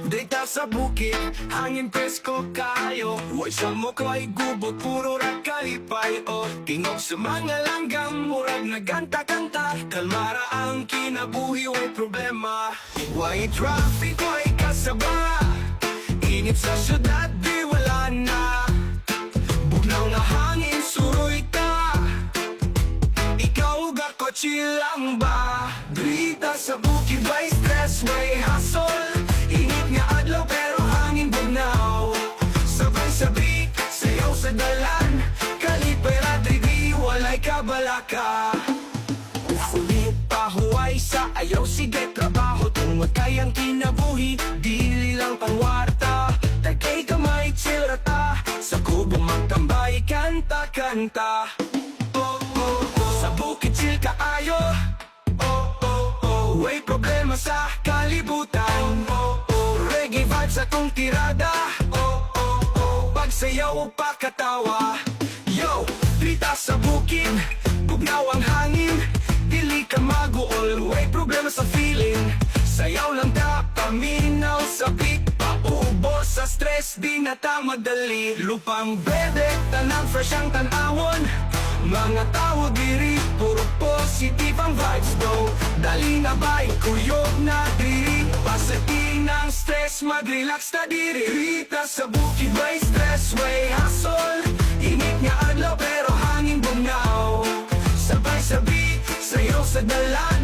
Dita sa bukid, hangin presko kayo. Huwag sa muko'y gubot, puro rakalipay. O tingog sa mga langgam, murag nagkanta-kanta. Kalmara ang kinabuhi, way problema. Way traffic, way kasaba. Init sa syudad, di wala na. Bugnaw na hangin, suroy ka. Ikaw uga ko, chill lang ba? Dita sa bukid, way stress, way hustle. Init nga adlaw pero hangin bugnaw. Sabay-sabay, sayaw sa dalan. Kalipay radrigi, walay kabalaka. Ulit pahuway sa ayaw, sige trabaho. Tungod kayang kinabuhi, dili lang pangwarta. Tagay kamay, chill rata. Sa kubo magtambay, kanta-kanta. Oh, oh, oh. Sa bukid chill kaayo. Oh, oh, oh. Way problema sa kalibutan. Oh, oh. Reggae vibes atong tirada. Oh, oh, oh. Pagsayaw o pakatawa. Yo, dita sa bukid, bugnaw ang hangin. Dili ka maguol, way problema sa feeling. Sayaw lang ta, paminaw sa beat. Paubos sa stress, di na ta madali. Lupang bede, tanang fresh ang tanawon. Mga tao diri, puro positive ang vibes do. Dali na ba'y kuyog na diri. Pasatin ang stress, mag-relax na diri. Rita sa bukid, way stress, way hustle. Init nga adlaw pero hangin bugnaw. Sabay-sabay, sayaw sa dalan.